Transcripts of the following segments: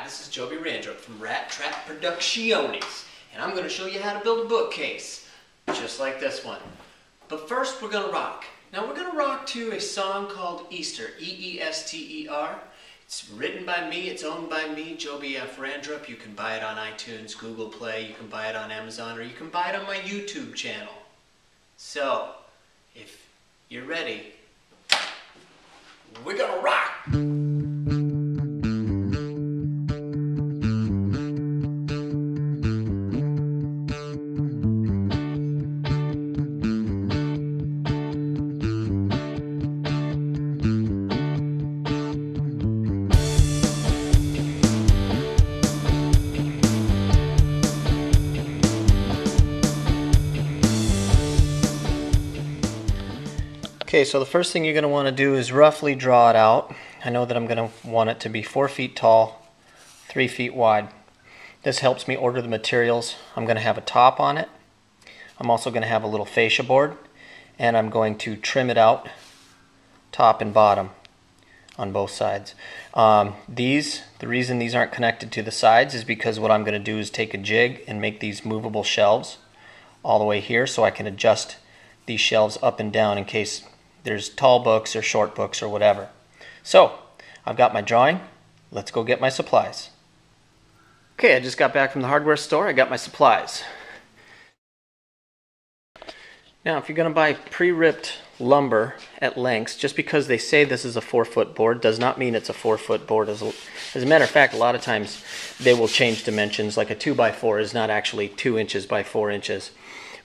this is Joby Rattrap from Rattrap Producciones, and I'm going to show you how to build a bookcase, just like this one. But first we're going to rock. Now we're going to rock to a song called Easter, E-E-S-T-E-R. It's written by me, it's owned by me, Joby Rattrap. You can buy it on iTunes, Google Play, you can buy it on Amazon, or you can buy it on my YouTube channel. So, if you're ready, we're going to rock! Okay, so the first thing you're going to want to do is roughly draw it out. I know that I'm going to want it to be 4 feet tall, 3 feet wide. This helps me order the materials. I'm going to have a top on it. I'm also going to have a little fascia board, and I'm going to trim it out top and bottom on both sides. The reason these aren't connected to the sides is because what I'm going to do is take a jig and make these movable shelves all the way here so I can adjust these shelves up and down in case there's tall books or short books or whatever. So, I've got my drawing. Let's go get my supplies. Okay, I just got back from the hardware store. I got my supplies. Now, if you're going to buy pre-ripped lumber at lengths, just because they say this is a 4-foot board does not mean it's a 4-foot board. As a matter of fact, a lot of times they will change dimensions. Like a 2x4 is not actually 2 inches by 4 inches.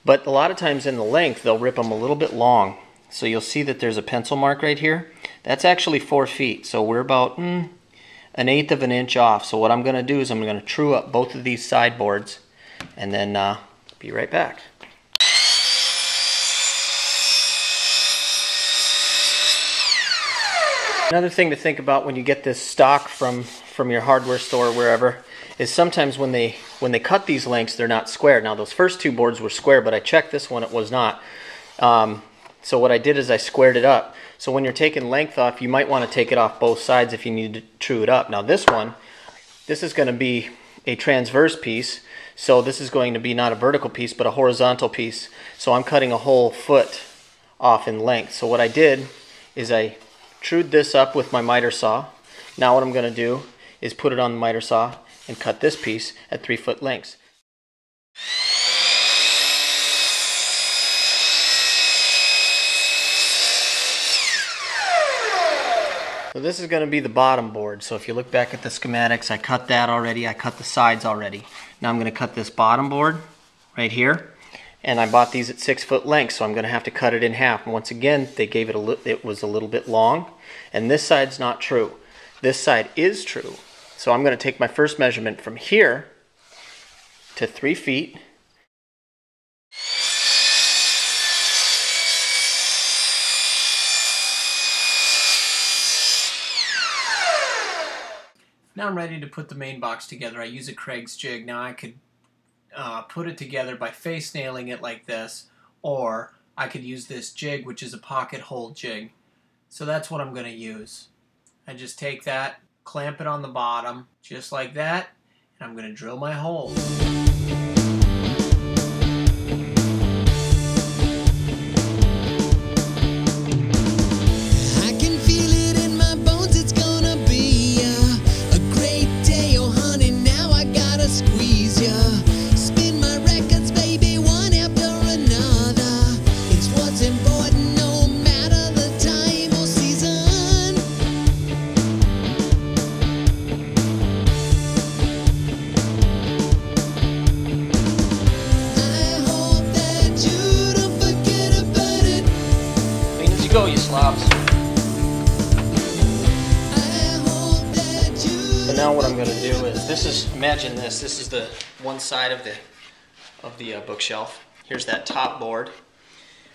But a lot of times in the length, they'll rip them a little bit long. So you'll see that there's a pencil mark right here. That's actually 4 feet. So we're about 1/8 of an inch off. So what I'm going to do is I'm going to true up both of these sideboards and then be right back. Another thing to think about when you get this stock from your hardware store or wherever is sometimes when they cut these lengths, they're not square. Now those first 2 boards were square, but I checked this one, it was not. So what I did is I squared it up. So when you're taking length off, you might want to take it off both sides if you need to true it up. Now this is going to be a transverse piece, so this is going to be not a vertical piece, but a horizontal piece. So I'm cutting a whole foot off in length. So what I did is I trued this up with my miter saw. Now what I'm going to do is put it on the miter saw and cut this piece at 3-foot lengths. So this is going to be the bottom board. So if you look back at the schematics, I cut that already. I cut the sides already. Now I'm going to cut this bottom board right here. And I bought these at 6-foot length, so I'm going to have to cut it in half. And once again, they gave it it was a little bit long. And this side's not true. This side is true. So I'm going to take my first measurement from here to 3 feet. Now I'm ready to put the main box together. I use a Kreg's jig. Now I could put it together by face nailing it like this, or I could use this jig, which is a pocket hole jig. So that's what I'm going to use. I just take that, clamp it on the bottom, just like that, and I'm going to drill my hole. Go, you slobs. So now what I'm going to do is, imagine this is the one side of the bookshelf. Here's that top board.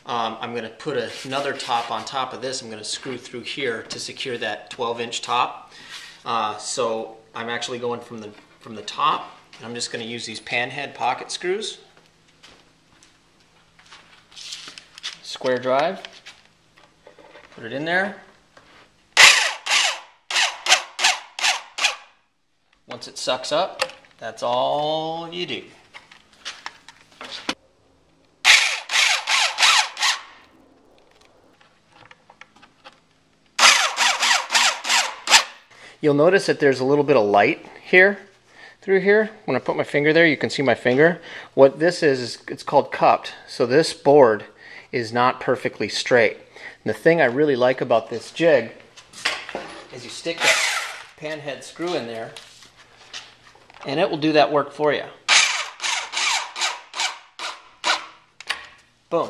I'm going to put another top on top of this. I'm going to screw through here to secure that 12-inch top. So I'm actually going from the top, and I'm just going to use these panhead pocket screws. Square drive. Put it in there. Once it sucks up, that's all you do. You'll notice that there's a little bit of light here, through here. When I put my finger there, you can see my finger. What this is it's called cupped. So this board is not perfectly straight. And the thing I really like about this jig is you stick that pan head screw in there, and it will do that work for you. Boom.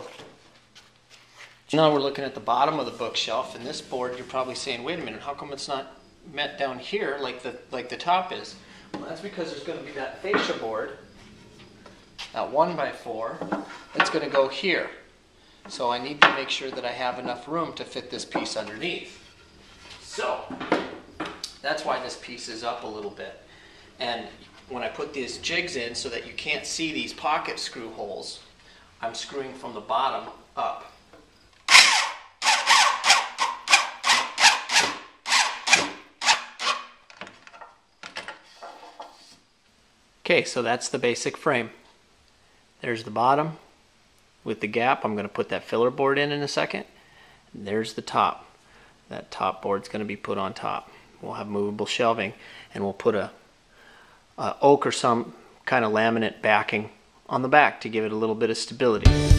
Now we're looking at the bottom of the bookshelf, and this board, you're probably saying, wait a minute, how come it's not met down here like the top is? Well, that's because there's going to be that fascia board, that 1x4, that's going to go here. So I need to make sure that I have enough room to fit this piece underneath. So that's why this piece is up a little bit. And when I put these jigs in so that you can't see these pocket screw holes, I'm screwing from the bottom up. Okay, so that's the basic frame. There's the bottom with the gap. I'm going to put that filler board in a second. And there's the top. That top board's going to be put on top. We'll have movable shelving, and we'll put a oak or some kind of laminate backing on the back to give it a little bit of stability.